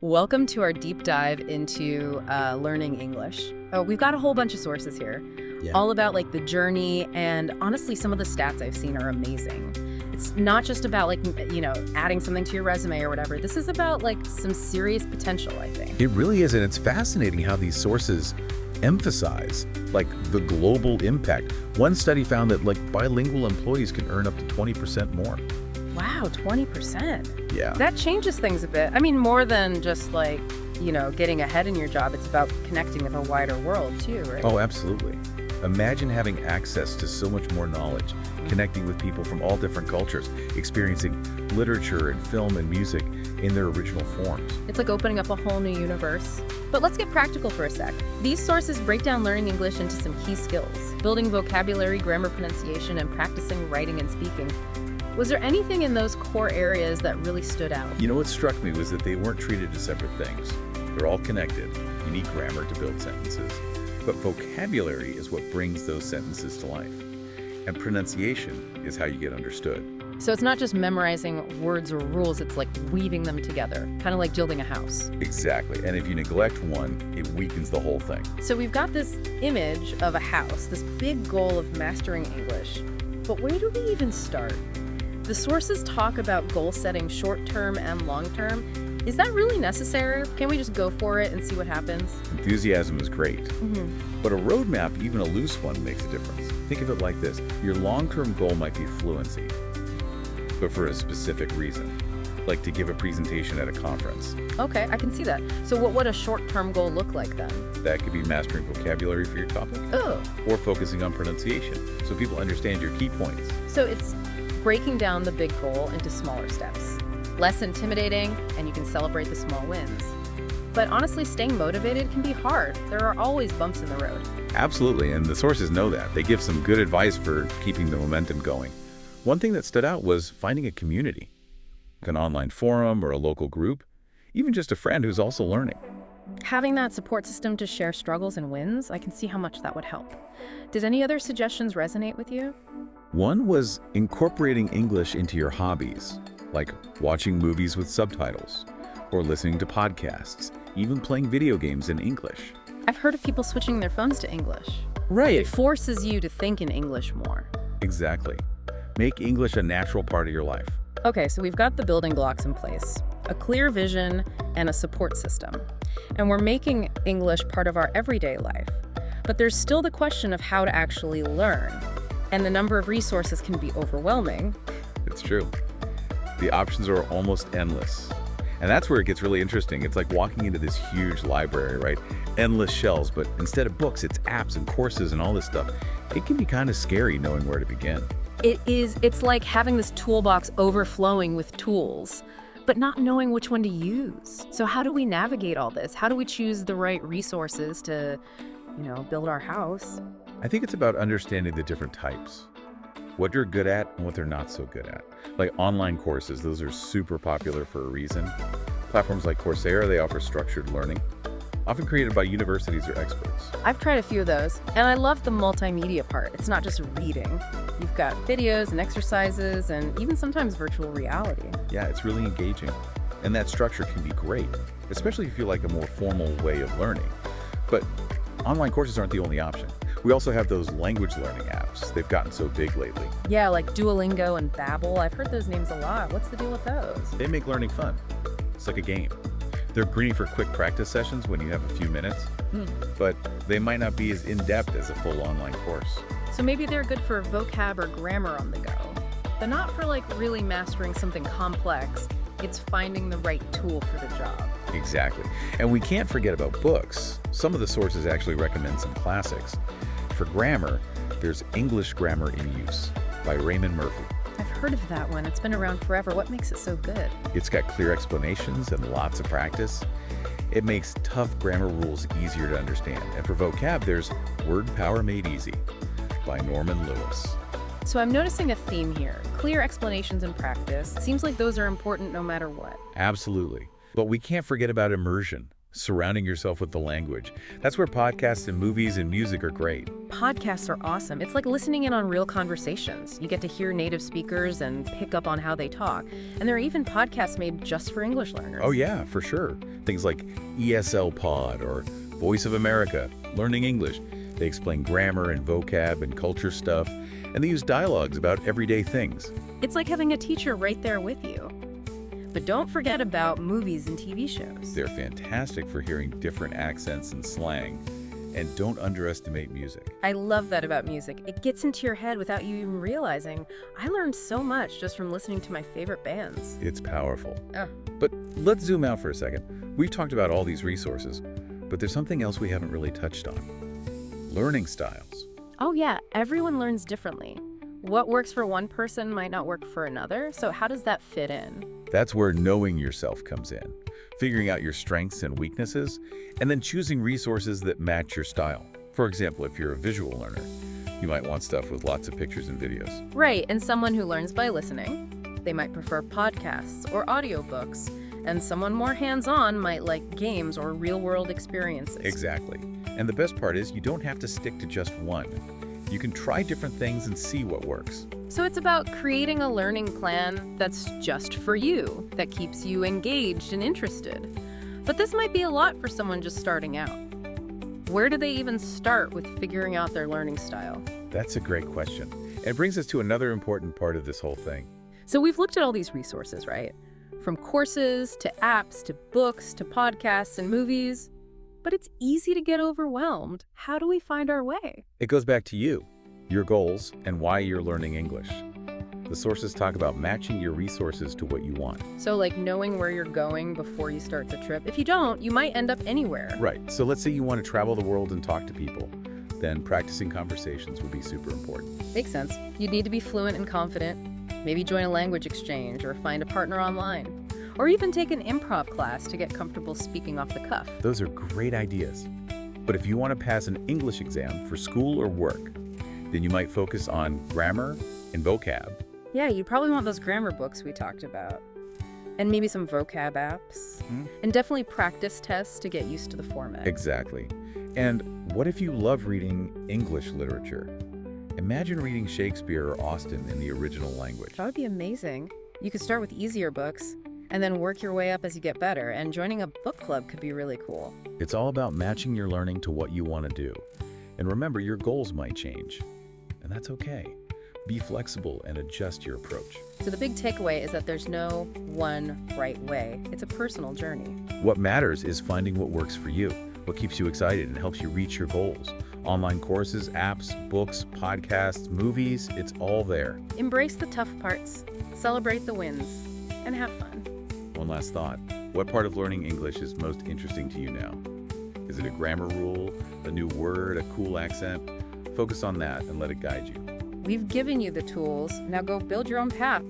Welcome to our deep dive into learning English. Oh, we've got a whole bunch of sources here, Yeah. all about like the journey, and honestly, some of the stats I've seen are amazing. It's not just about adding something to your resume or whatever. This is about like some serious potential, I think. It really is, and it's fascinating how these sources emphasize like the global impact. One study found that like bilingual employees can earn up to 20% more. Wow, 20%. Yeah. That changes things a bit. I mean, more than just like, getting ahead in your job. It's about connecting with a wider world too, right? Oh, absolutely. Imagine having access to so much more knowledge, connecting with people from all different cultures, experiencing literature and film and music in their original forms. It's like opening up a whole new universe. But let's get practical for a sec. These sources break down learning English into some key skills: building vocabulary, grammar, pronunciation, and practicing writing and speaking. Was there anything in those core areas that really stood out? You know what struck me was that they weren't treated as separate things. They're all connected. You need grammar to build sentences, but vocabulary is what brings those sentences to life. And pronunciation is how you get understood. So it's not just memorizing words or rules, it's like weaving them together, kind of like building a house. Exactly. And if you neglect one, it weakens the whole thing. So we've got this image of a house, this big goal of mastering English. But where do we even start? The sources talk about goal setting short-term and long-term. Is that really necessary? Can we just go for it and see what happens? Enthusiasm is great, but a roadmap, even a loose one, makes a difference. Think of it like this. Your long-term goal might be fluency, but for a specific reason, like to give a presentation at a conference. Okay, I can see that. So what would a short-term goal look like then? That could be mastering vocabulary for your topic, Oh, or focusing on pronunciation, so people understand your key points. so it's breaking down the big goal into smaller steps. Less intimidating, and you can celebrate the small wins. But honestly, staying motivated can be hard. There are always bumps in the road. Absolutely, and the sources know that. They give some good advice for keeping the momentum going. One thing that stood out was finding a community, like an online forum or a local group, even just a friend who's also learning. Having that support system to share struggles and wins, I can see how much that would help. Did any other suggestions resonate with you? One was incorporating English into your hobbies, like watching movies with subtitles, or listening to podcasts, even playing video games in English. I've heard of people switching their phones to English. Right. It forces you to think in English more. Exactly. Make English a natural part of your life. Okay, so we've got the building blocks in place, a clear vision and a support system. And we're making English part of our everyday life. But there's still the question of how to actually learn. And the number of resources can be overwhelming. It's true. The options are almost endless. And that's where it gets really interesting. It's like walking into this huge library, right? Endless shelves, but instead of books, it's apps and courses and all this stuff. It can be kind of scary knowing where to begin. It's like having this toolbox overflowing with tools, but not knowing which one to use. So how do we navigate all this? How do we choose the right resources to, build our house? I think it's about understanding the different types, what you're good at and what they're not so good at. Like online courses, those are super popular for a reason. Platforms like Coursera, they offer structured learning, often created by universities or experts. I've tried a few of those, and I love the multimedia part. It's not just reading. You've got videos and exercises and even sometimes virtual reality. Yeah, it's really engaging. And that structure can be great, especially if you like a more formal way of learning. But online courses aren't the only option. We also have those language learning apps. They've gotten so big lately. Yeah, like Duolingo and Babbel. I've heard those names a lot. What's the deal with those? They make learning fun. It's like a game. They're great for quick practice sessions when you have a few minutes, but they might not be as in-depth as a full online course. So maybe they're good for vocab or grammar on the go, but not for like really mastering something complex. It's finding the right tool for the job. Exactly. And we can't forget about books. Some of the sources actually recommend some classics. For grammar, there's English Grammar in Use by Raymond Murphy. I've heard of that one. It's been around forever. What makes it so good? It's got clear explanations and lots of practice. It makes tough grammar rules easier to understand. And for vocab, there's Word Power Made Easy by Norman Lewis. So I'm noticing a theme here. Clear explanations and practice. Seems like those are important no matter what. Absolutely. But we can't forget about immersion. surrounding yourself with the language. That's where podcasts and movies and music are great. Podcasts are awesome. It's like listening in on real conversations. You get to hear native speakers and pick up on how they talk. And there are even podcasts made just for English learners. Oh yeah, for sure. Things like ESL Pod or Voice of America, Learning English. They explain grammar and vocab and culture stuff, and they use dialogues about everyday things. It's like having a teacher right there with you. But don't forget about movies and TV shows. They're fantastic for hearing different accents and slang. And don't underestimate music. I love that about music. It gets into your head without you even realizing. I learned so much just from listening to my favorite bands. It's powerful. Oh. But let's zoom out for a second. We've talked about all these resources, but there's something else we haven't really touched on. Learning styles. Oh yeah, everyone learns differently. What works for one person might not work for another, so how does that fit in? That's where knowing yourself comes in. Figuring out your strengths and weaknesses, and then choosing resources that match your style. For example, if you're a visual learner, you might want stuff with lots of pictures and videos. Right, and someone who learns by listening, they might prefer podcasts or audiobooks, and someone more hands-on might like games or real-world experiences. Exactly. And the best part is you don't have to stick to just one. You can try different things and see what works. So it's about creating a learning plan that's just for you, that keeps you engaged and interested. But this might be a lot for someone just starting out. Where do they even start with figuring out their learning style? That's a great question. It brings us to another important part of this whole thing. So we've looked at all these resources, right? From courses to apps to books to podcasts and movies. But it's easy to get overwhelmed. How do we find our way? It goes back to you, your goals, and why you're learning English. The sources talk about matching your resources to what you want. So like knowing where you're going before you start the trip. If you don't, you might end up anywhere. Right. So let's say you want to travel the world and talk to people. Then practicing conversations would be super important. Makes sense. You'd need to be fluent and confident. Maybe join a language exchange or find a partner online. Or even take an improv class to get comfortable speaking off the cuff. Those are great ideas. But if you want to pass an English exam for school or work, then you might focus on grammar and vocab. Yeah, you'd probably want those grammar books we talked about. And maybe some vocab apps. And definitely practice tests to get used to the format. Exactly. And what if you love reading English literature? Imagine reading Shakespeare or Austen in the original language. That would be amazing. You could start with easier books and then work your way up as you get better. And joining a book club could be really cool. It's all about matching your learning to what you want to do. And remember, your goals might change. And that's okay. Be flexible and adjust your approach. So the big takeaway is that there's no one right way. It's a personal journey. What matters is finding what works for you, what keeps you excited and helps you reach your goals. Online courses, apps, books, podcasts, movies, it's all there. Embrace the tough parts, celebrate the wins, and have fun. One last thought. What part of learning English is most interesting to you now? Is it a grammar rule, a new word, a cool accent? Focus on that and let it guide you. We've given you the tools. Now go build your own path.